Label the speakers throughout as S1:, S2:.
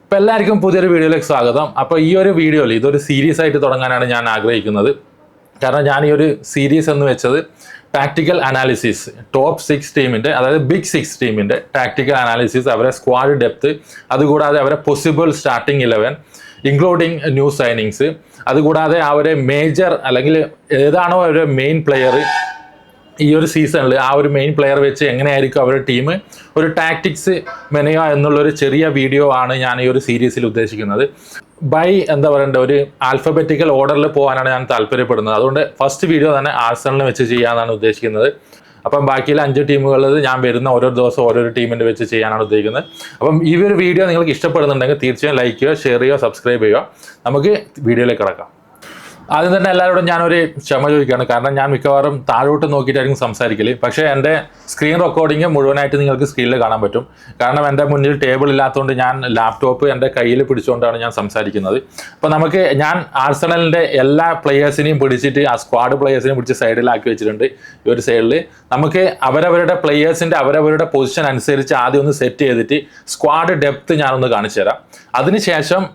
S1: അപ്പോൾ എല്ലാവർക്കും പുതിയൊരു വീഡിയോയിലേക്ക് സ്വാഗതം. അപ്പോൾ ഈ ഒരു വീഡിയോയിൽ ഇതൊരു സീരീസ് ആയിട്ട് തുടങ്ങാനാണ് ഞാൻ ആഗ്രഹിക്കുന്നത്. കാരണം ഞാൻ ഈ ഒരു സീരീസ് എന്ന് വെച്ചത് ടാക്ടിക്കൽ അനാലിസിസ് ടോപ്പ് 6 ടീമിൻ്റെ, അതായത് ബിഗ് 6 ടീമിൻ്റെ ടാക്ടിക്കൽ അനാലിസിസ്, അവരെ സ്ക്വാഡ് ഡെപ്ത്, അതുകൂടാതെ അവരെ possible starting 11 including new signings, അതുകൂടാതെ അവരെ മേജർ അല്ലെങ്കിൽ ഏതാണോ അവരുടെ മെയിൻ പ്ലെയർ ഈ ഒരു സീസണിൽ ആ ഒരു മെയിൻ പ്ലെയർ വെച്ച് എങ്ങനെയായിരിക്കും അവരുടെ ടീം ഒരു ടാക്ടിക്സ് മെനയുക എന്നുള്ളൊരു ചെറിയ വീഡിയോ ആണ് ഞാൻ ഈ ഒരു സീരീസിൽ ഉദ്ദേശിക്കുന്നത്. എന്താ പറയണ്ടേ, ഒരു ആൽഫബറ്റിക്കൽ ഓർഡറിൽ പോകാനാണ് ഞാൻ താല്പര്യപ്പെടുന്നത്. അതുകൊണ്ട് ഫസ്റ്റ് വീഡിയോ തന്നെ ആർസണലിനെ വെച്ച് ചെയ്യാനാണ് ഉദ്ദേശിക്കുന്നത്. അപ്പം ബാക്കിയുള്ള 5 ടീമുകളിൽ ഞാൻ വരുന്ന ഓരോ ദിവസം ഓരോരോ ടീമിൻ്റെ വെച്ച് ചെയ്യാനാണ് ഉദ്ദേശിക്കുന്നത്. അപ്പം ഈ ഒരു വീഡിയോ നിങ്ങൾക്ക് ഇഷ്ടപ്പെടുന്നുണ്ടെങ്കിൽ തീർച്ചയായും ലൈക്ക് ചെയ്യുക, ഷെയർ ചെയ്യുക, സബ്സ്ക്രൈബ് ചെയ്യുക. നമുക്ക് വീഡിയോയിലേക്ക് കിടക്കാം. ആദ്യം തന്നെ എല്ലാവരോടും ഞാനൊരു ക്ഷമ ചോദിക്കുകയാണ്. കാരണം ഞാൻ മിക്കവാറും താഴോട്ട് നോക്കിയിട്ടായിരിക്കും സംസാരിക്കല്. പക്ഷേ എൻ്റെ സ്ക്രീൻ റെക്കോർഡിങ് മുഴുവനായിട്ട് നിങ്ങൾക്ക് സ്ക്രീനിൽ കാണാൻ പറ്റും. കാരണം എൻ്റെ മുന്നിൽ ടേബിൾ ഇല്ലാത്തതുകൊണ്ട് ഞാൻ ലാപ്ടോപ്പ് എൻ്റെ കയ്യിൽ പിടിച്ചുകൊണ്ടാണ് ഞാൻ സംസാരിക്കുന്നത്. അപ്പോൾ ഞാൻ ആർസണലിൻ്റെ എല്ലാ പ്ലെയേഴ്സിനെയും പിടിച്ചിട്ട് ആ സ്ക്വാഡ് പ്ലെയേഴ്സിനെയും പിടിച്ച് സൈഡിലാക്കി വെച്ചിട്ടുണ്ട്. ഈ ഒരു സൈഡിൽ നമുക്ക് അവരവരുടെ പ്ലെയേഴ്സിൻ്റെ അവരവരുടെ പൊസിഷൻ അനുസരിച്ച് ആദ്യം ഒന്ന് സെറ്റ് ചെയ്തിട്ട് സ്ക്വാഡ് ഡെപ്ത് ഞാനൊന്ന് കാണിച്ചു തരാം. അതിനുശേഷം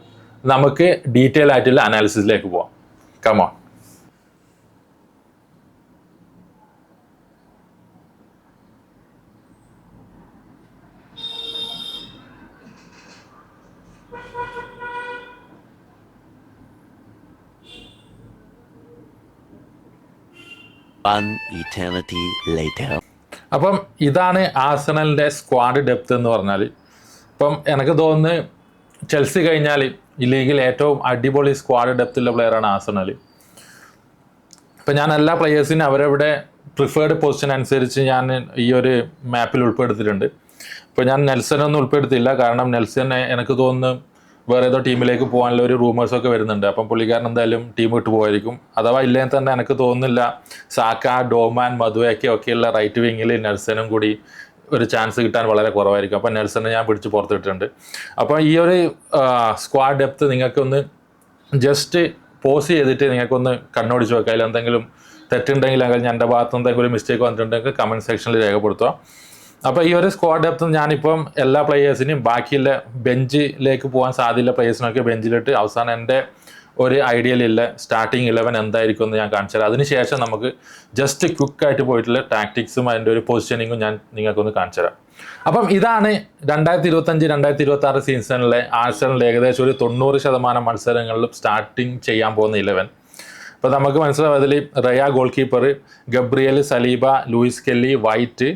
S1: നമുക്ക് ഡീറ്റെയിൽ ആയിട്ടുള്ള അനാലിസിസിലേക്ക് പോവാം. Come on.
S2: One eternity later.
S1: അപ്പം ഇതാണ് ആർസണലിൻ്റെ സ്ക്വാഡ് ഡെപ്ത് എന്ന് പറഞ്ഞാൽ. ഇപ്പം എനിക്ക് തോന്നുന്നു ചെൽസി കഴിഞ്ഞാൽ ഈ ലീഗിൽ ഏറ്റവും അടിപൊളി സ്ക്വാഡ് ഡെപ്തുള്ള പ്ലെയറാണ് ആർസണൽ. ഇപ്പം ഞാൻ എല്ലാ പ്ലെയേഴ്സിനും അവരവിടെ പ്രിഫേർഡ് പൊസിഷൻ അനുസരിച്ച് ഞാൻ ഈ ഒരു മാപ്പിൽ ഉൾപ്പെടുത്തിയിട്ടുണ്ട്. ഇപ്പോൾ ഞാൻ നെൽസനൊന്നും ഉൾപ്പെടുത്തിയില്ല. കാരണം നെൽസൺ എനിക്ക് തോന്നുന്നു വേറെ ഏതോ ടീമിലേക്ക് പോകാനുള്ള ഒരു റൂമേഴ്സൊക്കെ വരുന്നുണ്ട്. അപ്പം പുള്ളിക്കാരൻ എന്തായാലും ടീം വിട്ട് പോകായിരിക്കും. അഥവാ ഇല്ലെങ്കിൽ തന്നെ എനിക്ക് തോന്നുന്നില്ല സാക്ക, ഡോമാൻ, മധുവയ്ക്ക് ഒക്കെയുള്ള റൈറ്റ് വിങ്ങിൽ നെൽസനും കൂടി ഒരു ചാൻസ് കിട്ടാൻ വളരെ കുറവായിരിക്കും. അപ്പം നെൽസനെ ഞാൻ പിടിച്ച് പുറത്തിട്ടുണ്ട്. അപ്പോൾ ഈ ഒരു സ്ക്വാഡ് ഡെപ്ത് നിങ്ങൾക്കൊന്ന് ജസ്റ്റ് പോസ് ചെയ്തിട്ട് നിങ്ങൾക്കൊന്ന് കണ്ണോടിച്ച് വെക്കുക. അതിൽ എന്തെങ്കിലും തെറ്റുണ്ടെങ്കിൽ അല്ലെങ്കിൽ എൻ്റെ ഭാഗത്ത് എന്തെങ്കിലും ഒരു മിസ്റ്റേക്ക് വന്നിട്ടുണ്ടെങ്കിൽ കമൻറ്റ് സെക്ഷനിൽ രേഖപ്പെടുത്തുക. അപ്പോൾ ഈ ഒരു സ്ക്വാഡ് ഡെപ്ത് ഞാനിപ്പം എല്ലാ പ്ലെയേഴ്സിനും ബാക്കിയുള്ള ബെഞ്ചിലേക്ക് പോകാൻ സാധ്യതയുള്ള പ്ലെയേഴ്സിനൊക്കെ ബെഞ്ചിലിട്ട് അവസാനം എൻ്റെ ഒരു ഐഡിയയിലുള്ള സ്റ്റാർട്ടിങ് 11 എന്തായിരിക്കും എന്ന് ഞാൻ കാണിച്ചു തരാം. അതിനുശേഷം നമുക്ക് ജസ്റ്റ് ക്വിക്കായിട്ട് പോയിട്ടുള്ള ടാക്ടിക്സും അതിൻ്റെ ഒരു പൊസിഷനിങ്ങും ഞാൻ നിങ്ങൾക്കൊന്ന് കാണിച്ചു തരാം. അപ്പം ഇതാണ് 2025-2026 സീസണിലെ ആർസണലിൽ ഏകദേശം ഒരു 90% മത്സരങ്ങളിലും സ്റ്റാർട്ടിങ് ചെയ്യാൻ പോകുന്ന 11. അപ്പോൾ നമുക്ക് മനസ്സിലാവും അതിൽ Raya goal keeper, Gabriel, Saliba, Lewis Kelly, White,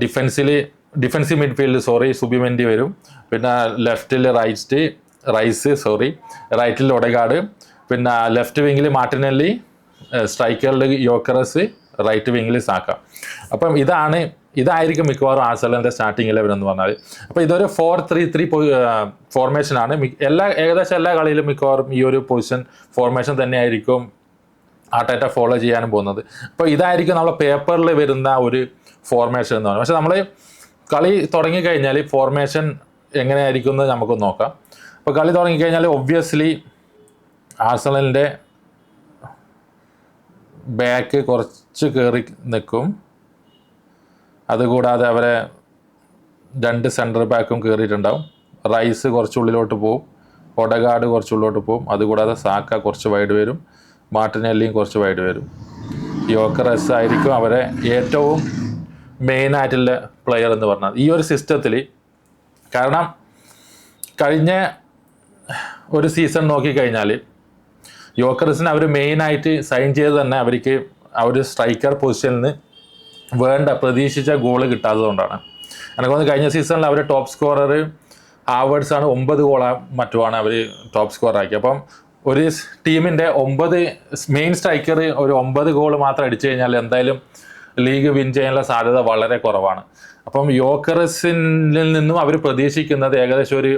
S1: defensive midfield Zubimendi വരും. പിന്നെ ലെഫ്റ്റിൽ റൈറ്റിൽ ഒഡെഗാർഡ്, പിന്നെ ലെഫ്റ്റ് വിങ്ങിൽ മാർട്ടിനെല്ലി, സ്ട്രൈക്കറിൽ യോക്കറസ്, റൈറ്റ് വിങ്ങിൽ സാക്ക. അപ്പം ഇതായിരിക്കും മിക്കവാറും ആർസണലിൻ്റെ സ്റ്റാർട്ടിംഗ് 11 എന്ന് പറഞ്ഞാൽ. അപ്പോൾ ഇതൊരു 4-3-3 ഫോർമേഷനാണ്. ഏകദേശം എല്ലാ കളിയിലും മിക്കവാറും ഈ ഒരു പൊസിഷൻ ഫോർമേഷൻ തന്നെയായിരിക്കും ആർട്ടേറ്റ ഫോളോ ചെയ്യാനും പോകുന്നത്. അപ്പോൾ ഇതായിരിക്കും നമ്മളെ പേപ്പറിൽ വരുന്ന ഒരു ഫോർമേഷൻ എന്ന് പറയുന്നത്. പക്ഷെ നമ്മൾ കളി തുടങ്ങിക്കഴിഞ്ഞാൽ ഫോർമേഷൻ എങ്ങനെയായിരിക്കും എന്ന് നമുക്കൊന്ന് നോക്കാം. അപ്പോൾ കളി തുടങ്ങിക്കഴിഞ്ഞാൽ ഒബ്വിയസ്ലി ആർസണലിൻ്റെ ബാക്ക് കുറച്ച് കയറി നിൽക്കും. അതുകൂടാതെ അവരെ 2 സെൻറ്റർ ബാക്കും കയറിയിട്ടുണ്ടാവും. റൈസ് കുറച്ചുള്ളിലോട്ട് പോവും, ഒഡെഗാർഡ് കുറച്ചുള്ളിലോട്ട് പോവും. അതുകൂടാതെ സാക്ക കുറച്ച് വൈഡ് വരും, മാർട്ടിനെല്ലിയും കുറച്ച് വൈഡ് വരും. യോക്കറസ് ആയിരിക്കും അവരെ ഏറ്റവും മെയിനായിട്ടുള്ള പ്ലെയർ എന്ന് പറഞ്ഞാൽ ഈ ഒരു സിസ്റ്റത്തിൽ. കാരണം കഴിഞ്ഞ ഒരു സീസൺ നോക്കിക്കഴിഞ്ഞാൽ യോക്കറസിന് അവർ മെയിനായിട്ട് സൈൻ ചെയ്ത് തന്നെ അവർക്ക് ആ ഒരു സ്ട്രൈക്കർ പൊസിഷനിൽ നിന്ന് പ്രതീക്ഷിച്ച ഗോള് കിട്ടാത്തതുകൊണ്ടാണ്. എനിക്ക് തോന്നുന്നു കഴിഞ്ഞ സീസണിൽ അവർ ടോപ്പ് സ്കോറർ ഹാവേർഡ്സ് ആണ്. 9 ഗോളാ മറ്റുമാണ് അവർ ടോപ്പ് സ്കോറാക്കി. അപ്പം ഒരു ടീമിൻ്റെ 9 മെയിൻ സ്ട്രൈക്കർ ഒരു 9 ഗോൾ മാത്രം അടിച്ചു കഴിഞ്ഞാൽ എന്തായാലും ലീഗ് വിൻ ചെയ്യാനുള്ള സാധ്യത വളരെ കുറവാണ്. അപ്പം യോക്കറസിൽ നിന്നും അവർ പ്രതീക്ഷിക്കുന്നത് ഏകദേശം ഒരു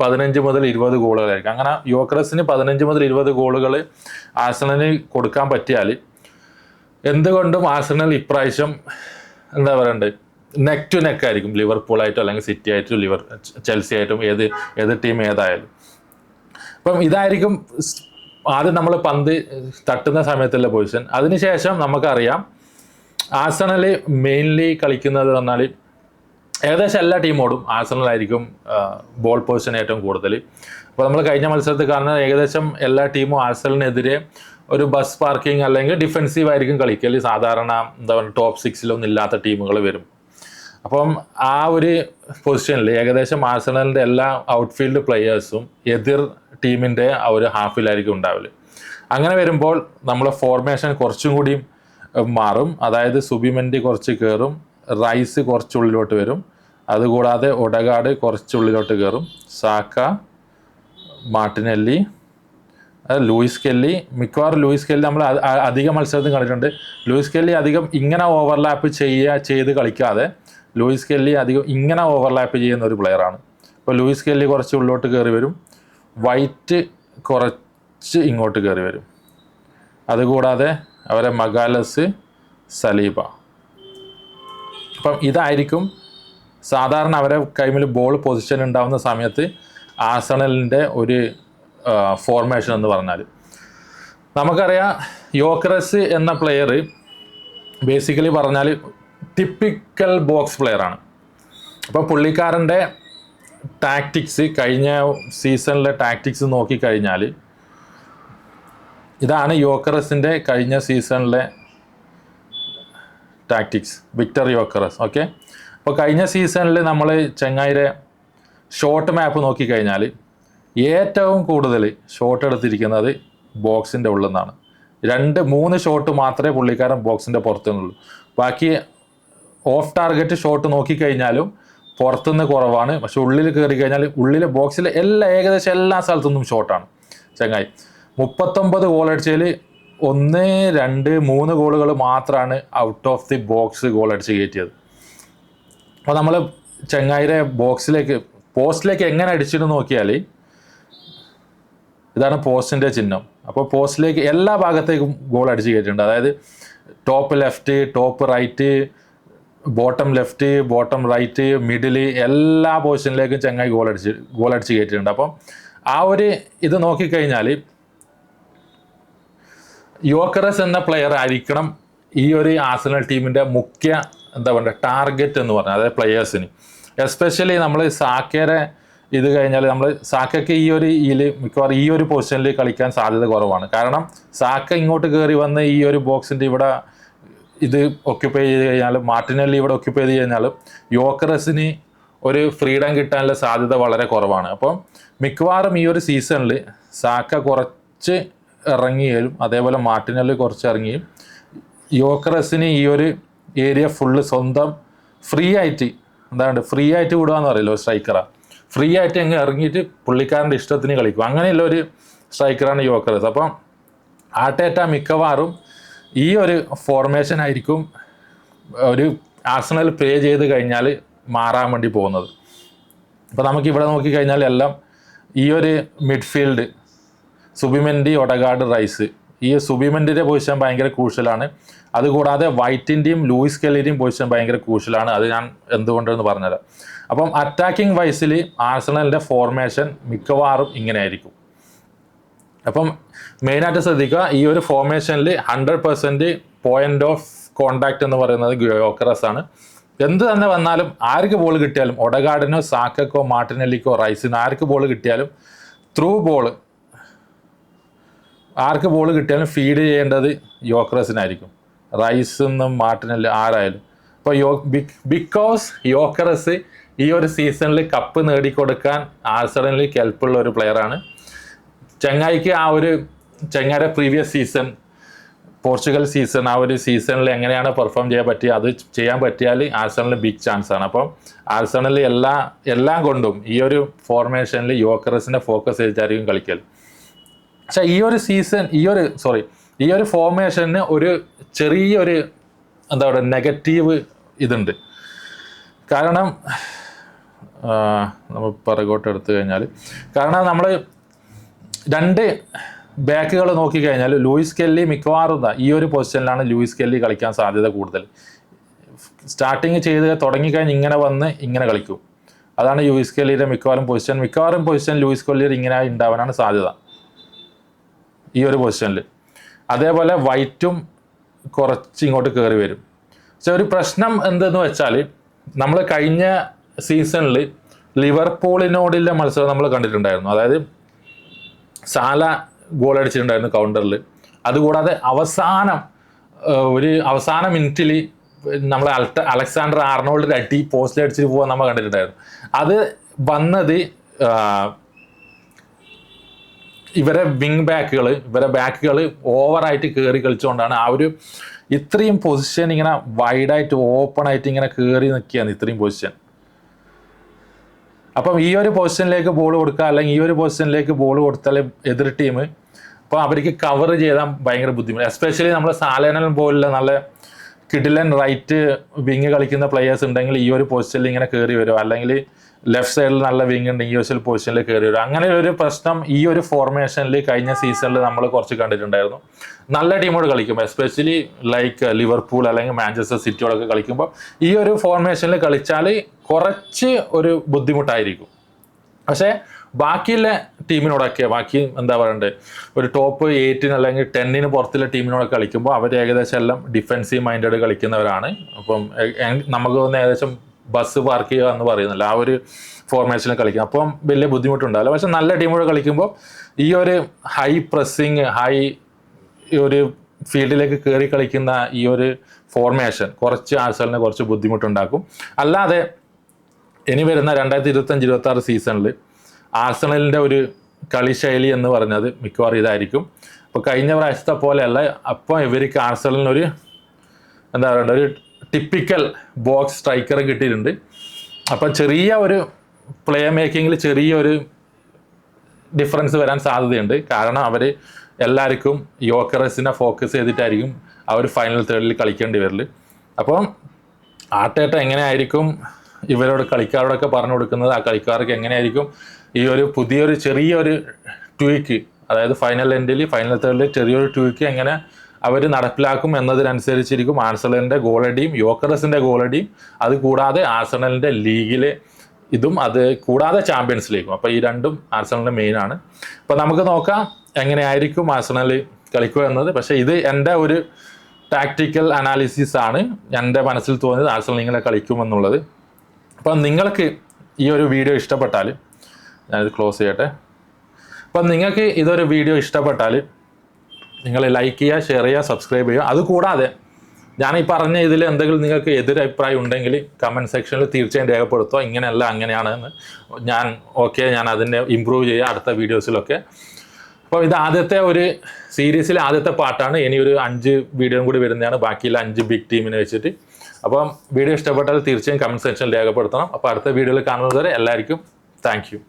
S1: 15 മുതൽ 20 ഗോളുകളായിരിക്കും. അങ്ങനെ യോക്കറസിന് 15 മുതൽ 20 ഗോളുകൾ ആർസണലിന് കൊടുക്കാൻ പറ്റിയാൽ എന്തുകൊണ്ടും ആർസണൽ ഇപ്രാവശ്യം എന്താ പറയണ്ടത് നെക്ക് ടു നെക്ക് ആയിരിക്കും ലിവർപൂളായിട്ടും അല്ലെങ്കിൽ സിറ്റി ആയിട്ടും ചെൽസി ആയിട്ടും ഏത് ടീം ഏതായാലും. അപ്പം ഇതായിരിക്കും ആദ്യം നമ്മൾ പന്ത് തട്ടുന്ന സമയത്തുള്ള പൊസിഷൻ. അതിനുശേഷം നമുക്കറിയാം ആർസണൽ മെയിൻലി കളിക്കുന്നത് പറഞ്ഞാൽ ഏകദേശം എല്ലാ ടീമോടും ആഴ്സണലായിരിക്കും ബോൾ പൊസിഷൻ ഏറ്റവും കൂടുതൽ. അപ്പോൾ നമ്മൾ കഴിഞ്ഞ മത്സരത്തിൽ കാണുന്നത് ഏകദേശം എല്ലാ ടീമും ആഴ്സണലിനെതിരെ ഒരു ബസ് പാർക്കിംഗ് അല്ലെങ്കിൽ ഡിഫെൻസീവ് ആയിരിക്കും കളിക്കൽ. സാധാരണ എന്താ പറയുക ടോപ്പ് 6 ഇല്ലാത്ത ടീമുകൾ വരും. അപ്പം ആ ഒരു പൊസിഷനിൽ ഏകദേശം ആഴ്സണലിൻ്റെ എല്ലാ ഔട്ട്ഫീൽഡ് പ്ലെയേഴ്സും എതിർ ടീമിൻ്റെ ആ ഒരു ഹാഫിലായിരിക്കും ഉണ്ടാവില്ല. അങ്ങനെ വരുമ്പോൾ നമ്മളെ ഫോർമേഷൻ കുറച്ചും കൂടി മാറും. അതായത് സുബിമെൻഡി കുറച്ച് കയറും, റൈസ് കുറച്ചുള്ളിലോട്ട് വരും, അതുകൂടാതെ ഒഡഗാർഡ് കുറച്ചുള്ളിലോട്ട് കയറും, സാക്ക, മാർട്ടിനെല്ലി, ലൂയിസ് കെല്ലി. മിക്കവാറും ലൂയിസ് കെല്ലി നമ്മൾ അധികം മത്സരത്തിൽ കണ്ടിട്ടുണ്ട്. ലൂയിസ് കെല്ലി അധികം ഇങ്ങനെ ഓവർലാപ്പ് ചെയ്ത് കളിക്കാതെ ലൂയിസ് കെല്ലി അധികം ഇങ്ങനെ ഓവർലാപ്പ് ചെയ്യുന്ന ഒരു പ്ലെയറാണ്. അപ്പോൾ ലൂയിസ് കെല്ലി കുറച്ച് ഉള്ളിലോട്ട് കയറി വരും, വൈറ്റ് കുറച്ച് ഇങ്ങോട്ട് കയറി വരും, അതുകൂടാതെ അവരെ മഗാലസ്, സലീബ. അപ്പം ഇതായിരിക്കും സാധാരണ അവരെ കൈമിൽ ബോൾ പൊസിഷൻ ഉണ്ടാകുന്ന സമയത്ത് ആഴ്സണലിൻ്റെ ഒരു ഫോർമേഷൻ എന്ന് പറഞ്ഞാൽ. നമുക്കറിയാം യോക്കറസ് എന്ന പ്ലെയർ ബേസിക്കലി പറഞ്ഞാൽ ടിപ്പിക്കൽ ബോക്സ് പ്ലെയറാണ്. അപ്പോൾ പുള്ളിക്കാരൻ്റെ ടാക്ടിക്സ് കഴിഞ്ഞ സീസണിലെ ടാക്ടിക്സ് നോക്കിക്കഴിഞ്ഞാൽ ഇതാണ് യോക്കറസിൻ്റെ കഴിഞ്ഞ സീസണിലെ ടാക്ടിക്സ്. വിക്ടർ യോക്കറസ്. ഓക്കെ, അപ്പോൾ കഴിഞ്ഞ സീസണിൽ നമ്മൾ ചെങ്ങായിരെ ഷോട്ട് മാപ്പ് നോക്കിക്കഴിഞ്ഞാൽ ഏറ്റവും കൂടുതൽ ഷോട്ട് എടുത്തിരിക്കുന്നത് ബോക്സിൻ്റെ ഉള്ളിൽ നിന്നാണ്. 2-3 ഷോട്ട് മാത്രമേ പുള്ളിക്കാരൻ ബോക്സിൻ്റെ പുറത്തുനിന്നുള്ളൂ. ബാക്കി ഓഫ് ടാർഗറ്റ് ഷോട്ട് നോക്കിക്കഴിഞ്ഞാലും പുറത്തുനിന്ന് കുറവാണ്. പക്ഷെ ഉള്ളിൽ കയറി കഴിഞ്ഞാൽ ഉള്ളിലെ ബോക്സിൽ ഏകദേശം എല്ലാ സ്ഥലത്തുനിന്നും ഷോട്ടാണ്. ചങ്ങായി 39 ഗോൾ അടിച്ചതിൽ 1, 2, 3 ഗോളുകൾ മാത്രമാണ് out of the box goal അടിച്ച് കയറ്റിയത്. അപ്പോൾ നമ്മൾ ചങ്ങായിരെ പോസ്റ്റിലേക്ക് എങ്ങനെ അടിച്ചിട്ട് നോക്കിയാൽ ഇതാണ് പോസ്റ്റിൻ്റെ ചിഹ്നം. അപ്പോൾ പോസ്റ്റിലേക്ക് എല്ലാ ഭാഗത്തേക്കും ഗോൾ അടിച്ച് കയറ്റിയിട്ടുണ്ട്. അതായത് top left, top right, bottom left, bottom right, middle, എല്ലാ പൊസിഷനിലേക്കും ചങ്ങായി ഗോൾ അടിച്ച് കയറ്റിയിട്ടുണ്ട്. അപ്പം ആ ഒരു ഇത് നോക്കിക്കഴിഞ്ഞാൽ യോക്കറസ് എന്ന പ്ലെയർ ആയിരിക്കണം ഈ ഒരു ആഴ്സണൽ ടീമിൻ്റെ മുഖ്യ എന്താ പറയുക ടാർഗറ്റ് എന്ന് പറഞ്ഞാൽ, അതായത് പ്ലെയേഴ്സിന്. എസ്പെഷ്യലി നമ്മൾ സാക്കയുടെ ഇത് കഴിഞ്ഞാൽ നമ്മൾ സാക്കയ്ക്ക് മിക്കവാറും ഈ ഒരു പൊസിഷനിൽ കളിക്കാൻ സാധ്യത കുറവാണ്. കാരണം സാക്ക ഇങ്ങോട്ട് കയറി വന്ന് ഈ ഒരു ബോക്സിൻ്റെ ഇവിടെ ഇത് ഒക്യുപ്പൈ ചെയ്ത് കഴിഞ്ഞാൽ, മാർട്ടിനെല്ലി ഇവിടെ ഒക്യുപ്പൈ ചെയ്ത് കഴിഞ്ഞാൽ യോക്കറസിന് ഒരു ഫ്രീഡം കിട്ടാനുള്ള സാധ്യത വളരെ കുറവാണ്. അപ്പം മിക്കവാറും ഈ ഒരു സീസണിൽ സാക്ക കുറച്ച് ഇറങ്ങിയാലും അതേപോലെ മാർട്ടിനെല്ലി കുറച്ച് ഇറങ്ങിയും യോക്കറസിന് ഈ ഒരു ഏരിയ ഫുള്ള് സ്വന്തം ഫ്രീ ആയിട്ട് വിടുക എന്ന് പറയല്ലോ സ്ട്രൈക്കറാണ്. ഫ്രീ ആയിട്ട് അങ്ങ് ഇറങ്ങിയിട്ട് പുള്ളിക്കാരൻ്റെ ഇഷ്ടത്തിന് കളിക്കും. അങ്ങനെയുള്ള ഒരു സ്ട്രൈക്കറാണ് യോക്കറസ്. അപ്പം ആർട്ടേറ്റ മിക്കവാറും ഈ ഒരു ഫോർമേഷൻ ആയിരിക്കും ഒരു ആഴ്സണൽ പ്ലേ ചെയ്ത് കഴിഞ്ഞാൽ മാറാൻ വേണ്ടി പോകുന്നത്. അപ്പോൾ നമുക്കിവിടെ നോക്കിക്കഴിഞ്ഞാൽ എല്ലാം ഈ ഒരു മിഡ്ഫീൽഡ് സുബിമെൻഡി, ഒഡഗാർഡ്, റൈസ്. ഈ സുബിമെൻഡിൻ്റെ പൊസിഷൻ ഭയങ്കര ക്രൂഷ്യലാണ്. അതുകൂടാതെ വൈറ്റിൻ്റെയും ലൂയിസ് കെല്ലിൻ്റെയും പൊസിഷൻ ഭയങ്കര ക്രൂഷ്യലാണ്. അത് ഞാൻ എന്തുകൊണ്ടെന്ന് പറഞ്ഞുതരാം. അപ്പം അറ്റാക്കിംഗ് വൈസിൽ ആഴ്സണലിൻ്റെ ഫോർമേഷൻ മിക്കവാറും ഇങ്ങനെ ആയിരിക്കും. അപ്പം മെയിനായിട്ട് ശ്രദ്ധിക്കുക, ഈ ഒരു ഫോർമേഷനിൽ 100% പോയിന്റ് ഓഫ് കോണ്ടാക്ട് എന്ന് പറയുന്നത് യോക്കറസ് ആണ്. എന്ത് തന്നെ വന്നാലും ആർക്ക് ബോൾ കിട്ടിയാലും, ഒഡഗാർഡിനോ സാക്കക്കോ മാർട്ടിനെല്ലിക്കോ റൈസിനോ ആർക്ക് ബോൾ കിട്ടിയാലും ത്രൂ ബോൾ ആർക്ക് ബോൾ കിട്ടിയാലും ഫീഡ് ചെയ്യേണ്ടത് യോക്കറസിനായിരിക്കും, റൈസെന്നും മാർട്ടിനെല്ലി ആരായാലും. അപ്പോൾ ബിക്കോസ് യോക്കറസ് ഈ ഒരു സീസണിൽ കപ്പ് നേടിക്കൊടുക്കാൻ ആഴ്സണലിൽ കെൽപ്പുള്ള ഒരു പ്ലെയറാണ്. ചെങ്ങായിക്ക് ചെങ്ങായിയുടെ പ്രീവിയസ് സീസൺ, പോർച്ചുഗൽ സീസൺ, ആ ഒരു സീസണിൽ എങ്ങനെയാണ് പെർഫോം ചെയ്യാൻ പറ്റിയത്, അത് ചെയ്യാൻ പറ്റിയാൽ ആഴ്സണലിന് ബിഗ് ചാൻസ് ആണ്. അപ്പം ആഴ്സണലിൽ എല്ലാം കൊണ്ടും ഈ ഒരു ഫോർമേഷനിൽ യോക്കറസിനെ ഫോക്കസ് ചെയ്തിട്ടായിരിക്കും കളിക്കൽ. പക്ഷേ ഈ ഒരു ഫോർമേഷന് ഒരു ചെറിയൊരു എന്താ പറയുക നെഗറ്റീവ് ഇതുണ്ട്. കാരണം നമ്മൾ പിറകോട്ട് എടുത്തു കഴിഞ്ഞാൽ, കാരണം നമ്മൾ 2 ബാക്കുകൾ നോക്കിക്കഴിഞ്ഞാൽ ലൂയിസ് കെല്ലി മിക്കവാറും ഈ ഒരു പൊസിഷനിലാണ് ലൂയിസ് കെല്ലി കളിക്കാൻ സാധ്യത കൂടുതൽ. സ്റ്റാർട്ടിങ് ചെയ്ത് തുടങ്ങിക്കഴിഞ്ഞ് ഇങ്ങനെ വന്ന് ഇങ്ങനെ കളിക്കും. അതാണ് ലൂയിസ് കെല്ലിയുടെ മിക്കവാറും പൊസിഷൻ ലൂയിസ് കെല്ലിയുടെ ഇങ്ങനെ ഉണ്ടാവാനാണ് സാധ്യത ഈ ഒരു പൊസിഷനിൽ. അതേപോലെ വൈറ്റും കുറച്ച് ഇങ്ങോട്ട് കയറി വരും. പക്ഷെ ഒരു പ്രശ്നം എന്തെന്ന് വെച്ചാൽ, നമ്മൾ കഴിഞ്ഞ സീസണിൽ ലിവർപൂളിനോടുള്ള മത്സരം നമ്മൾ കണ്ടിട്ടുണ്ടായിരുന്നു. അതായത് സാല ഗോൾ അടിച്ചിട്ടുണ്ടായിരുന്നു കൗണ്ടറിൽ. അതുകൂടാതെ അവസാന മിനിറ്റിൽ നമ്മൾ അലക്സാണ്ടർ ആർണോൾഡ് അടി പോസ്റ്റിൽ അടിച്ചിട്ട് പോകാൻ നമ്മൾ കണ്ടിട്ടുണ്ടായിരുന്നു. അത് വന്നത് ഇവരെ ബാക്കുകൾ ഓവറായിട്ട് കയറി കളിച്ചുകൊണ്ടാണ്. ആ ഒരു ഇത്രയും പൊസിഷൻ ഇങ്ങനെ വൈഡായിട്ട് ഓപ്പൺ ആയിട്ട് ഇങ്ങനെ കയറി നിൽക്കുകയാണ് ഇത്രയും പൊസിഷൻ. അപ്പം ഈ ഒരു പൊസിഷനിലേക്ക് ബോൾ കൊടുക്കുക, അല്ലെങ്കിൽ ഈ ഒരു പൊസിഷനിലേക്ക് ബോൾ കൊടുത്താൽ എതിർ ടീം അപ്പോൾ അവർക്ക് കവർ ചെയ്താൽ ഭയങ്കര ബുദ്ധിമുട്ട്. എസ്പെഷ്യലി നമ്മൾ സാലേനൽ പോലുള്ള നല്ല കിഡിലൻ റൈറ്റ് വിങ് കളിക്കുന്ന പ്ലെയേഴ്സ് ഉണ്ടെങ്കിൽ ഈ ഒരു പൊസിഷനിൽ ഇങ്ങനെ കയറി വരും, അല്ലെങ്കിൽ ലെഫ്റ്റ് സൈഡിൽ നല്ല വിങ് ഉണ്ടെങ്കിൽ ഈ ഒരു പൊസിഷനിൽ കയറി വരും. അങ്ങനെ ഒരു പ്രശ്നം ഈ ഒരു ഫോർമേഷനിൽ കഴിഞ്ഞ സീസണിൽ നമ്മൾ കുറച്ച് കണ്ടിട്ടുണ്ടായിരുന്നു. നല്ല ടീമോട് കളിക്കുമ്പോൾ, എസ്പെഷ്യലി ലൈക്ക് ലിവർപൂൾ അല്ലെങ്കിൽ മാഞ്ചസ്റ്റർ സിറ്റിയോടൊക്കെ കളിക്കുമ്പോൾ ഈ ഒരു ഫോർമേഷനിൽ കളിച്ചാൽ കുറച്ച് ഒരു ബുദ്ധിമുട്ടായിരിക്കും. പക്ഷേ ബാക്കിയുള്ള ടീമിനോടൊക്കെ, ബാക്കി എന്താ പറയണ്ടേ, ഒരു ടോപ്പ് 8 അല്ലെങ്കിൽ 10 പുറത്തുള്ള ടീമിനോടൊക്കെ കളിക്കുമ്പോൾ അവർ ഏകദേശം എല്ലാം ഡിഫെൻസീവ് മൈൻഡഡ് കളിക്കുന്നവരാണ്. അപ്പം നമുക്ക് തോന്നുന്ന ഏകദേശം ബസ് പാർക്ക് ചെയ്യുക എന്ന് പറയുന്നില്ല, ആ ഒരു ഫോർമേഷനിൽ കളിക്കും. അപ്പം വലിയ ബുദ്ധിമുട്ടുണ്ടാവില്ല. പക്ഷെ നല്ല ടീമോട് കളിക്കുമ്പോൾ ഈ ഒരു ഹൈ പ്രസ്സിങ്, ഒരു ഫീൽഡിലേക്ക് കയറി കളിക്കുന്ന ഈ ഒരു ഫോർമേഷൻ കുറച്ച് ആഴ്സണലിന് കുറച്ച് ബുദ്ധിമുട്ടുണ്ടാക്കും. അല്ലാതെ ഇനി വരുന്ന 2025-26 സീസണിൽ ആഴ്സണലിൻ്റെ ഒരു കളിശൈലി എന്ന് പറഞ്ഞത് മിക്കവാറും ഇതായിരിക്കും. അപ്പോൾ കഴിഞ്ഞ പ്രാവശ്യത്തെ പോലെയല്ല, അപ്പോൾ ഇവർക്ക് ആഴ്സണലിനൊരു എന്താ പറയുക, ഒരു ടിപ്പിക്കൽ ബോക്സ് സ്ട്രൈക്കർ കിട്ടിയിട്ടുണ്ട്. അപ്പം ചെറിയ ഒരു പ്ലേ മേക്കിങ്ങിൽ ചെറിയൊരു ഡിഫറൻസ് വരാൻ സാധ്യതയുണ്ട്. കാരണം അവർ എല്ലാവർക്കും യോക്കറസിനെ ഫോക്കസ് ചെയ്തിട്ടായിരിക്കും ആ ഒരു ഫൈനൽ തേർഡിൽ കളിക്കേണ്ടി വരല്. അപ്പം ആർട്ടേറ്റ എങ്ങനെയായിരിക്കും ഇവരോട് കളിക്കാരോടൊക്കെ പറഞ്ഞു കൊടുക്കുന്നത്, ആ കളിക്കാർക്ക് എങ്ങനെയായിരിക്കും ഈ ഒരു പുതിയൊരു ചെറിയൊരു ട്വീക്ക്, അതായത് ഫൈനൽ തേർഡിൽ ചെറിയൊരു ട്വീക്ക് എങ്ങനെ അവർ നടപ്പിലാക്കും എന്നതിനനുസരിച്ചിരിക്കും ആഴ്സണലിൻ്റെ ഗോളടിയും യോക്കറസിൻ്റെ ഗോളടിയും, അത് കൂടാതെ ആഴ്സണലിൻ്റെ ലീഗിലെ ഇതും, അത് കൂടാതെ ചാമ്പ്യൻസ് ലീഗും. അപ്പോൾ ഈ രണ്ടും ആഴ്സണലിൻ്റെ മെയിനാണ്. അപ്പോൾ നമുക്ക് നോക്കാം എങ്ങനെയായിരിക്കും ആഴ്സണൽ കളിക്കുക എന്നത്. പക്ഷേ ഇത് എൻ്റെ ഒരു ടാക്റ്റിക്കൽ അനാലിസിസ് ആണ്, എൻ്റെ മനസ്സിൽ തോന്നിയത് ആഴ്സണൽ ഇങ്ങനെ കളിക്കുമെന്നുള്ളത്. അപ്പം നിങ്ങൾക്ക് ഈ ഒരു വീഡിയോ ഇഷ്ടപ്പെട്ടാൽ, ഞാനിത് ക്ലോസ് ചെയ്യട്ടെ. അപ്പം നിങ്ങൾക്ക് ഇതൊരു വീഡിയോ ഇഷ്ടപ്പെട്ടാൽ നിങ്ങൾ ലൈക്ക് ചെയ്യുക, ഷെയർ ചെയ്യുക, സബ്സ്ക്രൈബ് ചെയ്യുക. അതുകൂടാതെ ഞാൻ ഈ പറഞ്ഞ ഇതിൽ എന്തെങ്കിലും നിങ്ങൾക്ക് എതിരഭിപ്രായം ഉണ്ടെങ്കിൽ കമൻറ്റ് സെക്ഷനിൽ തീർച്ചയായും രേഖപ്പെടുത്തുക. ഇങ്ങനെയല്ല അങ്ങനെയാണെന്ന് ഞാൻ അതിനെ ഇമ്പ്രൂവ് ചെയ്യുക അടുത്ത വീഡിയോസിലൊക്കെ. അപ്പോൾ ഇത് ആദ്യത്തെ ഒരു സീരീസിലെ ആദ്യത്തെ പാർട്ടാണ്. ഇനി ഒരു 5 വീഡിയോയും കൂടി വരുന്നതാണ്, ബാക്കിയുള്ള 5 ബിഗ് ടീമിനെ വെച്ചിട്ട്. അപ്പം വീഡിയോ ഇഷ്ടപ്പെട്ടാൽ തീർച്ചയായും കമൻറ്റ് സെക്ഷനിൽ രേഖപ്പെടുത്തണം. അപ്പോൾ അടുത്ത വീഡിയോയിൽ കാണുന്നത് വരെ എല്ലാവർക്കും താങ്ക് യു.